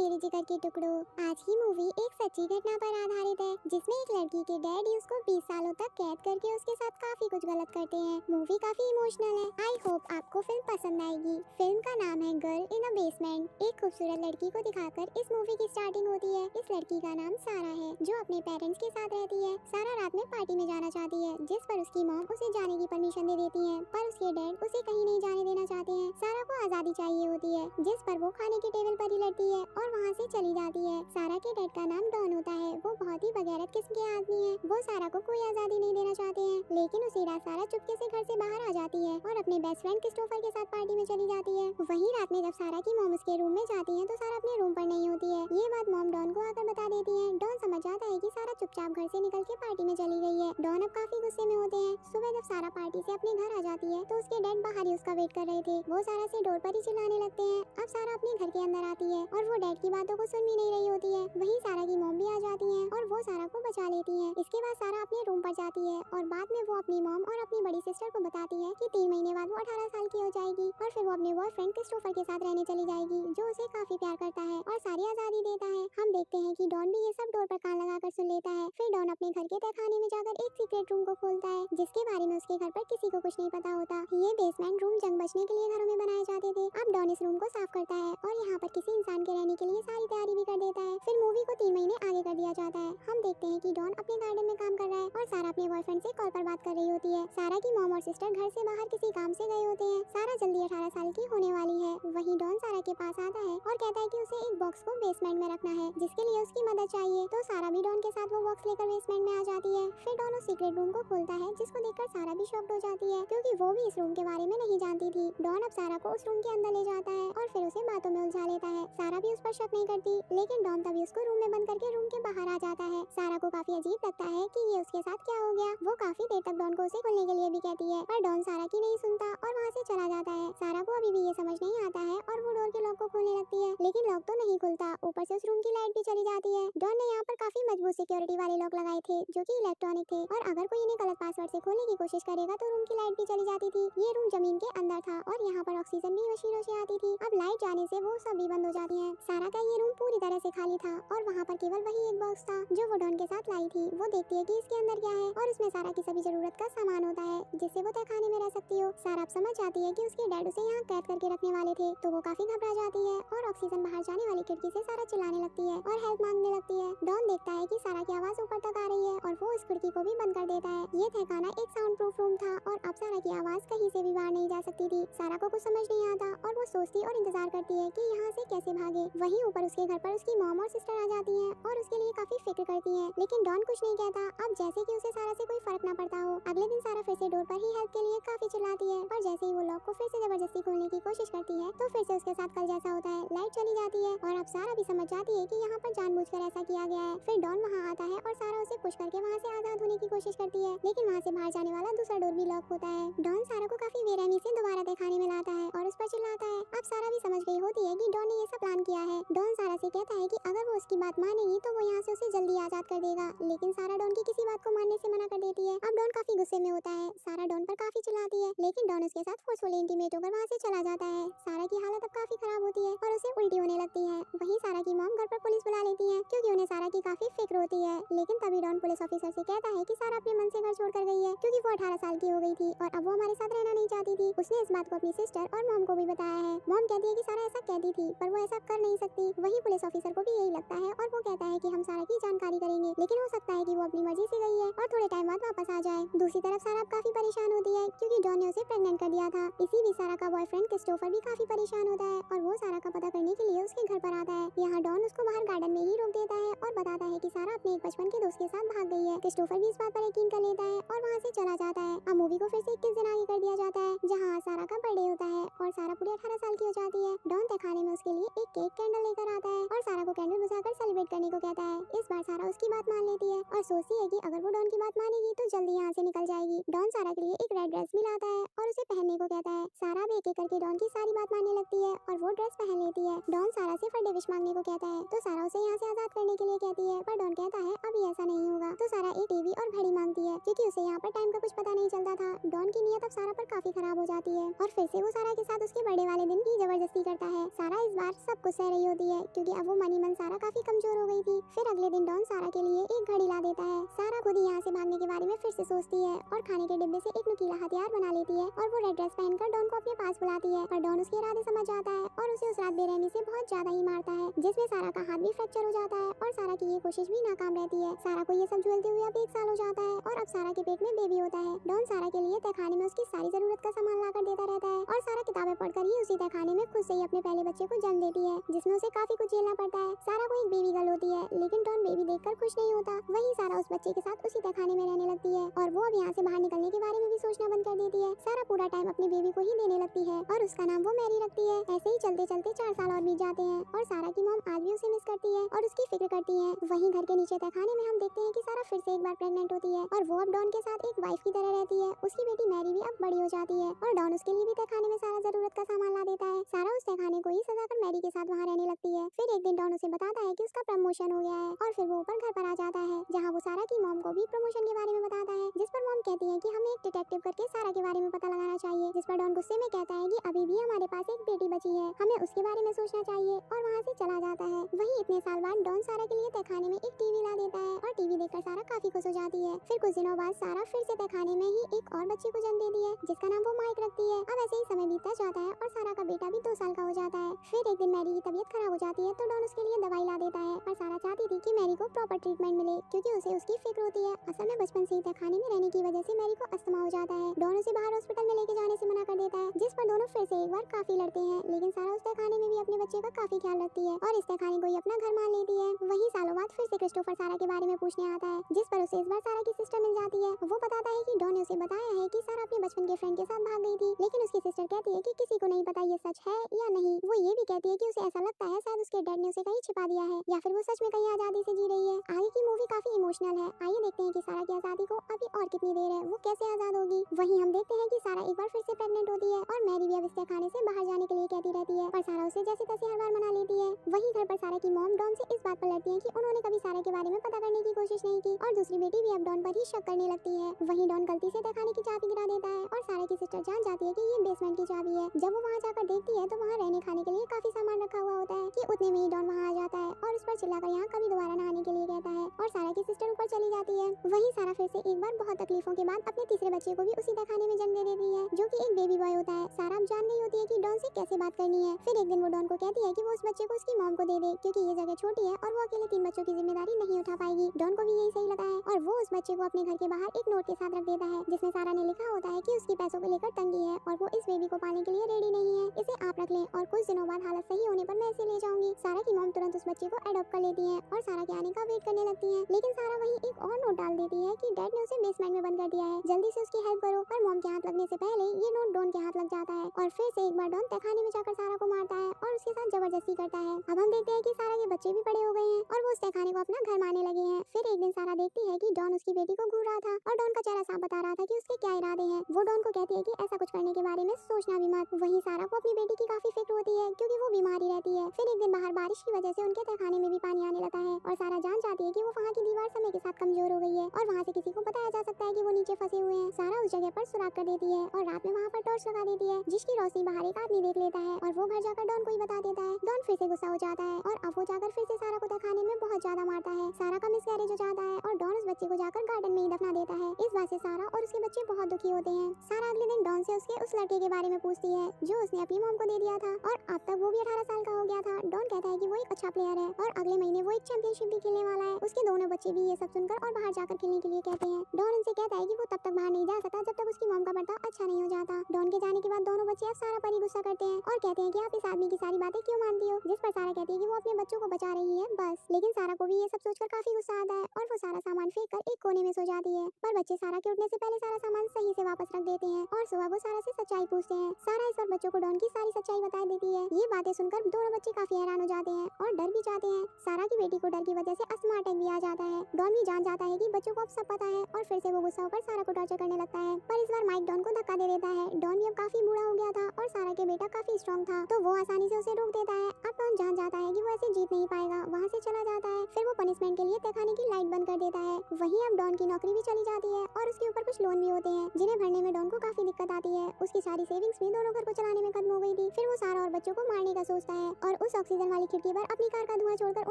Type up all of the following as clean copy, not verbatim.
मेरे जिगर के टुकड़ों। आज की मूवी एक सच्ची घटना पर आधारित है जिसमें एक लड़की के डैडी उसको 20 सालों तक कैद करके उसके साथ काफी कुछ गलत करते हैं। मूवी काफी इमोशनल है। आई होप आपको फिल्म पसंद आएगी। फिल्म का नाम है गर्ल इन अ बेसमेंट। एक खूबसूरत लड़की को दिखाकर इस मूवी की स्टार्टिंग होती है। इस लड़की का नाम सारा है जो अपने पेरेंट्स के साथ रहती है। सारा रात में पार्टी में जाना चाहती है जिस पर उसकी मॉम उसे जाने की परमिशन दे देती है, पर उसके डैड उसे कहीं नहीं जाने देना चाहते हैं। सारा को आजादी चाहिए होती है जिस पर वो खाने की टेबल पर ही लड़ती है और वहाँ से चली जाती है। सारा के डैड का नाम डॉन होता है। वो बहुत ही बगैरत किस्म के आदमी है। वो सारा को कोई आजादी नहीं देना चाहते हैं, लेकिन उसी रात सारा चुपके से घर से बाहर आ जाती है और अपने बेस्ट फ्रेंड क्रिस्टोफर के साथ पार्टी में चली जाती है। वहीं रात में जब सारा की मॉम उसके रूम में जाती है तो सारा अपने रूम पर नहीं होती है। ये बात मॉम डॉन को आकर बता देती है। डॉन समझ जाता है कि सारा चुपचाप घर से निकल के पार्टी में चली गई है। डॉन अब काफी गुस्से में होते हैं। सुबह जब सारा पार्टी से अपने घर आ जाती है तो उसके डैड बाहर ही उसका वेट कर रहे थे। वो सारा से डोर पर ही चिल्लाने लगते हैं। अब सारा अपने घर के अंदर आती है और वो डैड की बातों को सुन भी नहीं रही होती है। वहीं सारा की मॉम भी आ जाती है और वो सारा को बचा लेती है। इसके बाद सारा अपने रूम पर जाती है और बाद में वो अपनी मॉम और अपनी बड़ी सिस्टर को बताती है कि 3 महीने बाद वो 18 साल की हो जाएगी और फिर वो अपने बॉयफ्रेंड क्रिस्टोफर के साथ रहने चली जाएगी जो उसे काफी प्यार करता है और सारी आजादी देता है। हम देखते हैं कि डॉन भी ये सब डोर पर कान लगाकर सुन लेता है। फिर डॉन अपने घर के तहखाने में जाकर एक सीक्रेट रूम को खोलता है जिसके बारे में उसके घर पर किसी को कुछ नहीं पता होता। ये बेसमेंट रूम जंग बचने के लिए घरों में बनाए जाते थे। अब डॉन इस रूम को साफ करता है और यहाँ पर किसी इंसान के रहने के लिए सारी तैयारी भी कर देता है। फिर मूवी को 3 महीने आगे कर दिया जाता है। हम देखते हैं कि डॉन अपने गार्डन में काम कर रहा है और सारा अपने बॉयफ्रेंड से कॉल पर बात कर रही होती है। सारा की मॉम और सिस्टर घर से बाहर किसी काम से गए होते हैं। सारा जल्दी 18 साल की होने वाली है। वहीं डॉन सारा के पास आता है और कहता है कि उसे एक बॉक्स को बेसमेंट में रखना है जिसके लिए उसकी मदद चाहिए। तो सारा भी डॉन के साथ वो बॉक्स लेकर बेसमेंट में आ जाती है। फिर डॉन उस सीक्रेट रूम को खोलता है जिसको देखकर सारा भी शॉक्ड हो जाती है क्योंकि वो भी इस रूम के बारे में नहीं जानती थी। डॉन अब सारा को उस रूम के अंदर ले जाता है और फिर उसे बातों में उलझा लेता है। सारा भी उस पर शक नहीं करती, लेकिन डॉन तभी उसको रूम में बंद करके रूम के बाहर आ जाता है। सारा को काफी अजीब लगता है कि ये उसके साथ क्या हो गया। वो काफी देर तक डॉन को उसे खोलने के लिए भी कहती है पर डॉन सारा की नहीं सुनता और वहाँ से चला जाता है। सारा को अभी भी ये समझ नहीं आता है और वो डोर के लॉक को खोलने लगती है, लेकिन लॉक तो नहीं खुलता। ऊपर से उस रूम की लाइट भी चली जाती है। डॉन ने यहाँ पर काफी मजबूत सिक्योरिटी वाले लॉक लगाए थे जो कि इलेक्ट्रॉनिक थे और अगर कोई इन्हें गलत पासवर्ड से खोलने की कोशिश करेगा तो रूम की लाइट भी चली जाती थी। ये रूम जमीन के अंदर था और यहाँ पर ऑक्सीजन भी मशीनों से आती थी। अब लाइट जाने से वो सब भी बंद हो जाती है। सारा का ये रूम पूरी तरह से खाली था और वहाँ पर केवल वही एक बॉक्स था जो वो डॉन के साथ लाई थी। वो देखती है कि इसके अंदर क्या है और उसमें सारा की सभी जरूरत का सामान होता है जिससे वो तहखाने में रह सकती हो। सारा अब समझ जाती है कि उसके डैड उसे यहाँ कैद करके रखने वाले थे, तो वो काफी घबरा जाती है और ऑक्सीजन बाहर जाने वाली खिड़की से सारा चिल्लाने लगती है और हेल्प मांगने लगती है। डॉन देखता है कि सारा की आवाज ऊपर तक आ रही है और वो उस खिड़की को भी बंद कर देता है। ये तहखाना एक साउंड प्रूफ रूम था और अब सारा की आवाज कहीं से भी बाहर नहीं जा सकती थी। सारा को कुछ समझ नहीं आता और वो सोचती और इंतजार करती है कि यहाँ से कैसे भागे। वहीं ऊपर उसके घर पर उसकी मॉम और सिस्टर आ जाती हैं और उसके लिए काफी फिक्र करती हैं, लेकिन डॉन कुछ नहीं कहता। अब जैसे कि उसे सारा से कोई फर्क न पड़ता हो। अगले दिन सारा फिर से डोर पर ही हेल्प के लिए काफी चिल्लाती है और जैसे ही वो लॉक को फिर से जबरदस्ती खोलने की कोशिश करती है तो फिर से उसके साथ कल जैसा होता है। लाइट चली जाती है और अब सारा भी समझ जाती है कि यहाँ पर जानबूझकर ऐसा किया गया है। फिर डॉन वहाँ आता है और सारा उसे पुश करके वहाँ से आजाद होने की कोशिश करती है, लेकिन वहाँ से बाहर जाने वाला दूसरा डोर भी लॉक होता है। डॉन सारा को काफी बेरहमी से दोबारा तहखाने में लाता है और उस पर चिल्लाता है। अब सारा भी समझ गई होती है कि डॉन ने ये सब प्लान किया है। डॉन सारा से कहता है कि अगर वो उसकी बात मानेगी तो वो यहाँ से उसे जल्दी आजाद कर देगा, लेकिन सारा डॉन की किसी बात को मानने से मना कर देती है। अब डॉन काफी गुस्से में होता है। सारा डॉन पर काफी चिल्लाती है, लेकिन डॉन उसके साथ फोर्सफुली इंटीमेट होकर वहाँ से चला जाता है। सारा की हालत अब काफी खराब होती है और उसे उल्टी होने लगती है। वहीं सारा की मॉम घर पर पुलिस बुला लेती है क्योंकि उन्हें सारा की काफी फिक्र होती है, लेकिन तभी डॉन पुलिस ऑफिसर से कहता है कि सारा अपने मन से घर छोड़कर गई है क्योंकि वो 18 साल की हो गई थी और अब वो हमारे साथ रहना नहीं चाहती थी। उसने इस बात को अपनी सिस्टर और मॉम को भी बताया है। मॉम कहती है कि सारा ऐसा कहती थी पर वो ऐसा कर नहीं सकती। वही पुलिस ऑफिसर को भी यही लगता है और वो कहता है कि हम सारा की जानकारी करेंगे, लेकिन हो सकता है कि वो अपनी मर्जी से गई है और थोड़े टाइम बाद वापस आ जाए। दूसरी तरफ सारा काफी परेशान होती है क्योंकि डॉन ने उसे प्रेग्नेंट कर दिया था। इसी बीच सारा का बॉयफ्रेंड क्रिस्टोफर भी काफी परेशान होता है और वो सारा का पता करने के लिए उसके घर पर आता है। यहाँ डॉन उसको बाहर गार्डन में ही रोक देता है और बताता है कि सारा अपने एक बचपन के दोस्त के साथ भाग गई है। क्रिस्टोफर भी इस बात पर यकीन कर लेता है और वहाँ से चला जाता है। अब मूवी को फिर से 21 दिन आगे कर दिया जाता है जहाँ सारा का बर्थडे होता है और सारा पूरे 18 साल की हो जाती है। डॉन तहखाने में उसके लिए एक केक कैंडल लेकर आता है और सारा को कैंडल बुझाकर सेलिब्रेट करने को कहता है। इस बार सारा उसकी बात मान लेती है और सोचती है कि अगर वो डॉन की बात मानेगी तो जल्दी यहाँ से निकल जाएगी। डॉन सारा के लिए एक रेड ड्रेस भी लाता है और उसे पहनने को कहता है। सारा भी एक एक करके डॉन की सारी बात मानने लगती है और वो ड्रेस पहन लेती है। डॉन सारा से फटे विश मांगने को कहता है तो सारा उसे यहाँ से आजाद करने के लिए कहती है, पर डॉन कहता है अभी ऐसा नहीं होगा। तो सारा एक टीवी और घड़ी मांगती है क्योंकि उसे यहाँ पर टाइम का कुछ पता नहीं चलता था। डॉन की नीयत अब सारा पर काफी खराब हो जाती है और फिर से वो सारा के साथ उसके बर्थडे वाले दिन की जबरदस्ती करता है। सारा इस बार सब कुछ सह रही होती है क्योंकि अब वो मनी मन सारा काफी कमजोर हो गई थी। फिर अगले दिन डॉन सारा के लिए एक घड़ी ला देता है। सारा खुद ही यहाँ से भागने के बारे में फिर से सोचती है और खाने के डिब्बे से एक नुकीला हथियार बना लेती है और वो रेड ड्रेस पहनकर डॉन को अपने पास बुलाती है। पर डॉन उसके इरादे समझ जाता है और उसे उस रात बेरहमी से बहुत ज्यादा ही मारता है, जिसमें सारा का हाथ भी फ्रैक्चर हो जाता है और सारा की ये कोशिश भी नाकाम रहती है। सारा को ये सब झेलते हुए अब 1 साल हो जाता है और अब सारा के पेट में बेबी होता है। डॉन सारा के लिए तहखाने में उसकी सारी जरूरत का सामान लाकर देता रहता है और सारा किताबें पढ़कर ही उसी तहखाने में खुद से ही अपने पहले बच्चे को जन्म देती है, जिसमें उसे काफी कुछ झेलना पड़ता है। सारा को एक बेबी गर्ल होती है लेकिन डॉन बेबी देखकर खुश नहीं होता। वहीं सारा उस बच्चे के साथ उसी तहखाने में रहने लगती है और वो अब यहाँ से बाहर निकलने के बारे में भी सोचना बंद कर देती है। सारा पूरा टाइम अपनी बेबी को ही देने लगती है और उसका नाम वो मैरी रखती है। ऐसे ही चलते चलते 4 साल और बीत जाते हैं और सारा की मॉम आज भी उसे मिस करती है और उसकी फिक्र करती है। वहीं घर के नीचे तहखाने में हम देखते हैं कि सारा फिर से एक बार प्रेग्नेंट होती है और वो अब डॉन के साथ एक वाइफ की तरह रहती है। उसकी बेटी मैरी भी अब बड़ी हो जाती है और डॉन उसके लिए भी तहखाने में सारा जरूरत का सामान ला देता है। सारा उस तहखाने को ही सजाकर मैरी के साथ वहाँ रहने लगती है। फिर एक दिन डॉन उसे बताता है कि उसका प्रमोशन हो गया है और फिर वो ऊपर घर पर आ जाता है, जहाँ वो सारा की मॉम को भी प्रमोशन के बारे में बताता है, जिस पर मॉम कहती है कि हमें एक डिटेक्टिव करके सारा के बारे में पता लगाना चाहिए। जिस पर डॉन गुस्से में कहता है कि अभी भी हमारे पास एक बेटी बची है, हमें उसके बारे में सोचना चाहिए और वहाँ से चला जाता है। वहीं इतने साल बाद डॉन सारा के लिए तहखाने में एक टीवी ला देता है और टीवी देखकर सारा काफी खुश हो जाती है। फिर कुछ दिनों बाद सारा फिर से तहखाने में ही एक और बच्चे को जन्म देती है, जिसका नाम वो माइक रखती है। अब ऐसे ही समय बीतता जाता है और सारा का बेटा भी 2 साल का हो जाता है। फिर एक दिन मैरी की तबीयत खराब हो जाती है तो डॉन उसके लिए दवाई ला देता है और सारा चाहती थी कि मैरी को प्रॉपर ट्रीटमेंट मिले क्योंकि उसे उसकी फिक्र होती है। असल में बचपन से ही तहखाने में रहने की वजह से मैरी को अस्थमा हो जाता है। डॉन उसे बाहर हॉस्पिटल में लेके जाने से मना कर देता है, जिस पर दोनों फिर से एक बार काफी लड़ते हैं। लेकिन सारा उस तहखाने में भी अपने बच्चे का काफी ख्याल रखती है और इस तहखाने को ही अपना घर मान लेती है। वहीं सालों बाद फिर से क्रिस्टोफर सारा के बारे में पूछने आता है, जिस पर उसे इस बार सारा की सिस्टर मिल जाती है। वो बताता है कि डॉन ने उसे बताया है कि सारा अपने बचपन के फ्रेंड के साथ भाग गई थी, लेकिन उसकी सिस्टर कहती है कि किसी को नहीं पता ये सच है या नहीं। वो ये भी कहती है कि उसे ऐसा लगता है शायद उसके डैड ने उसे कहीं छिपा दिया है या फिर वो सच में कहीं आजादी से जी रही है। आगे की मूवी काफी इमोशनल है। आइए देखते हैं कि सारा की आजादी को अभी और कितनी देर है, वो कैसे आजाद होगी। वहीं हम देखते हैं कि सारा एक बार फिर से प्रेग्नेंट होती है और मैरी भी अब इस तहखाने से बाहर जाने के लिए कहती रहती है, पर सारा उसे जैसे तैसे हर बार मना लेती है। वहीं घर पर सारा की मॉम डॉन से इस बात पर लड़ती है कि उन्होंने कभी सारा के बारे में पता करने की कोशिश नहीं की और दूसरी बेटी भी अब डॉन पर ही शक करने लगती है। वहीं डॉन गलती से तहखाने की चाबी गिरा देता है और सारा की सिस्टर जान जाती है कि ये बेसमेंट की चाबी है। जब वो वहाँ जाकर देखती है तो वहाँ रहने खाने के लिए काफी सामान रखा हुआ होता है कि उतने में ही डॉन वहाँ आ जाता है और उस पर चिल्लाकर यहाँ कभी दोबारा नहाने के लिए कहता है और सारा की सिस्टर ऊपर चली जाती है। वहीं सारा फिर से एक बार बहुत तकलीफों के बाद अपने तीसरे बच्चे को भी उसी तहखाने में जन्म दे देती है, जो कि एक बेबी बॉय होता है। सारा अब जान गई होती है कि डॉन से कैसे बात करनी है। फिर एक दिन वो डॉन को कहती है कि वो उस बच्चे को उसकी मॉम को दे दे क्योंकि ये जगह छोटी है और वो अकेले 3 बच्चों की जिम्मेदारी नहीं उठा पाएगी। डॉन को भी यही सही लगा है और वो उस बच्चे को अपने घर के बाहर एक नोट के साथ रख देता है, जिसमें सारा ने लिखा होता है कि उसकी पैसों को लेकर तंगी है और वो इस बेबी को पालने के लिए रेडी नहीं है, इसे आप रख लें और कुछ दिनों बाद हालत सही होने पर मैं इसे ले जाऊंगी। सारा की मॉम तुरंत उस बच्चे को अडॉप्ट कर लेती है और सारा के आने का वेट करने लगती है। लेकिन सारा वहीं एक और नोट डाल देती है कि डैड ने उसे बेसमेंट में बंद कर दिया है, जल्दी से उसकी हेल्प करो। पर मॉम के हाथ लगने से पहले ये नोट डॉन के हाथ लग जाता है और फिर से एक बार डॉन तहखाने में जाकर सारा को मारता है और उसके साथ जबरदस्ती करता है। अब हम देखते हैं कि सारा के बच्चे भी बड़े हो गए हैं और वो उस तहखाने को अपना घर मानने लगे हैं। फिर एक दिन सारा देखती है कि डॉन उसकी बेटी को घूर रहा था और डॉन का चेहरा साफ बता रहा था कि उसके क्या इरादे हैं। वो डॉन को कहती है कि ऐसा कुछ करने के बारे में सोचना भी मत। वहीं सारा को अपनी बेटी की काफी फिक्र होती है क्योंकि वो बीमारी रहती है। फिर एक दिन बाहर बारिश की वजह से उनके तहखाने में भी पानी आने लगा है और सारा जान जाती है कि वो वहाँ की दीवार समय के साथ कमजोर हो गई है और वहाँ से किसी को बताया जा सकता है कि वो नीचे फंसे हुए हैं। सारा उस जगह पर सुराख कर देती है और रात में वहाँ पर टॉर्च लगा देती है, जिसकी रोशनी बाहर एक आदमी देख लेता है और वो घर जाकर डॉन को ही बता देता है। डॉन फिर से गुस्सा हो जाता है और अब वो जाकर फिर से सारा को तहखाने में बहुत ज्यादा मारता है। सारा का मिसकैरेज हो जाता है और डॉन उस बच्चे को जाकर गार्डन में ही दफना देता है। इस बात से सारा और उसके बच्चे बहुत दुखी होते हैं। सारा अगले दिन डॉन से उसके उस लड़के के बारे में पूछती है जो उसने अपनी मॉम को दे दिया था और अब तक वो भी 18 साल का हो गया था। डॉन कहता है कि वो एक अच्छा प्लेयर है और अगले महीने वो एक चैंपियनशिप भी खेलने वाला है। उसके दोनों बच्चे भी ये सब सुनकर और बाहर जाकर खेलने के लिए कहते हैं। डॉन उनसे कहता है कि वो तब तक बाहर नहीं जा सकता जब तक उसकी मॉम का बर्ताव अच्छा नहीं हो जाता। डॉन के जाने के बाद दोनों बच्चे अब सारा पर ही गुस्सा करते हैं और कहते हैं कि आप इस आदमी की सारी बातें क्यों मानती हो, जिस पर सारा कहती है कि वो अपने बच्चों को बचा रही है बस। लेकिन सारा को भी ये सब सोचकर काफी गुस्सा आता है और वो सारा सामान फेंक कर एक कोने में सो जाती है। पर बच्चे सारा के उठने से पहले सारा सामान सही से वापस रख देते हैं और सुबह वो सारा से सच्चाई पूछते हैं। सारा इस बार बच्चों को डॉन की सारी सच्चाई बता देती है। ये बातें सुनकर दोनों बच्चे काफी हैरान हो जाते हैं और डर भी जाते हैं। सारा की बेटी को डर की वजह से अस्थमा अटैक भी आ जाता है। डॉन भी जान जाता है कि बच्चों को अब सब पता है और फिर से वो गुस्सा होकर सारा को टॉर्चर करने लगता है। पर इस बार माइक डॉन को धक्का दे देता है। डॉन भी अब काफी बूढ़ा हो गया था और सारा के बेटा काफी स्ट्रॉन्ग था, तो वो आसानी से उसे रोक देता है। अब डॉन जान जाता है कि वो ऐसे जीत नहीं पाएगा, वहाँ से चला जाता है। फिर वो पनिशमेंट के लिए तहखाने की लाइट बंद कर देता है। वहीं अब डॉन की नौकरी भी चली जाती है और उसके ऊपर कुछ लोन भी होते हैं जिन्हें भरने में डॉन को काफी दिक्कत आती है। उसकी सारी सेविंग्स भी दोनों घर को चलाने में खत्म हो गई थी। फिर वो सारा और बच्चों को मारने का सोचता है और उस ऑक्सीजन वाली खिड़की पर अपनी कार का धुआं छोड़कर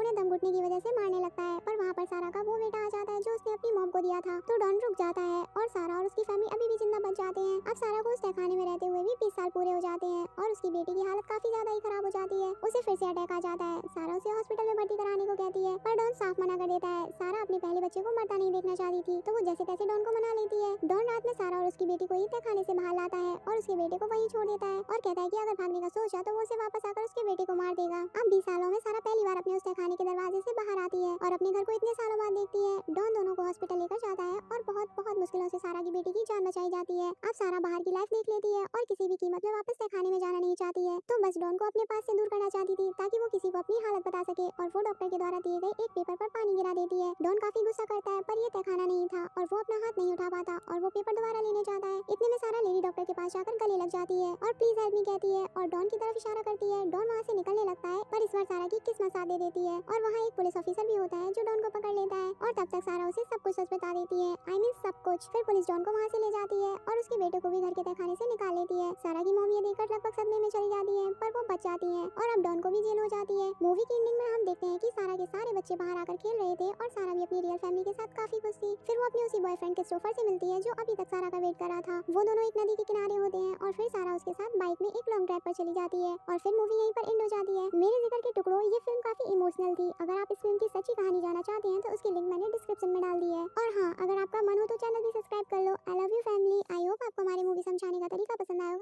उन्हें दम घुटने की वजह से मारने लगता है। पर वहाँ पर सारा का वो बेटा आ जाता है जो उसने अपनी मॉम को दिया था, तो डॉन रुक जाता है और सारा और उसकी फैमिली अभी भी जिंदा बच जाते हैं। अब सारा को उस तहखाने में रहते हुए भी 20 साल पूरे हो जाते हैं और उसकी बेटी की हालत काफी ज्यादा ही खराब हो जाती है। उसे फिर से अटैक आ जाता है। सारा उसे हॉस्पिटल में भर्ती कराने को कहती है, पर डॉन साफ मना कर देता है। सारा अपने पहले बच्चे को मरता नहीं देखना चाहती थी, तो वो जैसे तैसे डॉन को मना लेती है। डॉन रात में सारा और उसकी बेटी को ही तहखाने से बाहर लाता है और उसके बेटे को वहीं छोड़ देता है और कहता है कि अगर भागने का सोचा तो वो उसे वापस आकर उसके बेटे को मार देगा। अब 20 सालों में सारा पहली बार अपने उस तहखाने के दरवाजे से बाहर आती है और अपने घर को इतने सालों बाद देखती है। डॉन दोनों को हॉस्पिटल लेकर जाता है और बहुत मुश्किलों से सारा की बेटी की जान बचाई जाती है। अब सारा बाहर की लाइफ देख लेती है और किसी भी कीमत में वापस तहखाने में जाना नहीं चाहती है, तो बस डॉन को अपने पास से दूर करना चाहती थी ताकि वो किसी को अपनी हालत बता सके, और वो डॉक्टर के द्वारा दिए गए एक पेपर पर पानी गिरा देती है। डॉन काफी गुस्सा करता है, पर ये तहखाना नहीं था और वो अपना हाथ नहीं उठा पाता और वो पेपर दोबारा लेने जाता है। इतने में सारा लेडी डॉक्टर के पास जाकर गले लग जाती है और प्लीज हेल्प मी कहती है और डॉन की तरफ इशारा करती है। डॉन वहाँ से निकलने लगता है, पर इस बार सारा की किस्मत साथ दे देती है और वहाँ एक पुलिस ऑफिसर भी होता है जो डॉन को पकड़ लेता है और तब तक सारा उसे सब कुछ सच बता देती है। आई मीन सब कुछ। फिर पुलिस डॉन को वहाँ से ले जाती है और उसके बेटे को भी घर के तहखाने से निकाल लेती है। सारा की मॉम ये देखकर लगभग सदमे में चली जाती है, पर वो बच जाती है और अब डॉन को भी जेल हो जाती है। मूवी की एंडिंग में हम देखते हैं कि सारा के सारे बच्चे बाहर आकर खेल रहे थे और सारा भी अपनी रियल फैमिली के साथ काफी खुश थी। फिर वो अपने उसी बॉयफ्रेंड क्रिस्टोफर से मिलती है जो अभी तक सारा का वेट कर रहा था। वो दोनों एक नदी के किनारे होते हैं और फिर सारा उसके साथ बाइक में एक लॉन्ग ड्राइव पर चली जाती है और फिर मूवी यहीं पर एंड हो जाती है। मेरे जिक्र के टुकड़ों, ये फिल्म काफी इमोशनल थी। अगर आप इस फिल्म की सच्ची कहानी जानना चाहते हैं तो उसकी लिंक मैंने डिस्क्रिप्शन में डाल दी है। और हाँ, अगर आपका मन हो तो चैनल भी सब्सक्राइब कर लो। I love you family. I hope आपको हमारी मूवी समझाने का तरीका पसंद आया।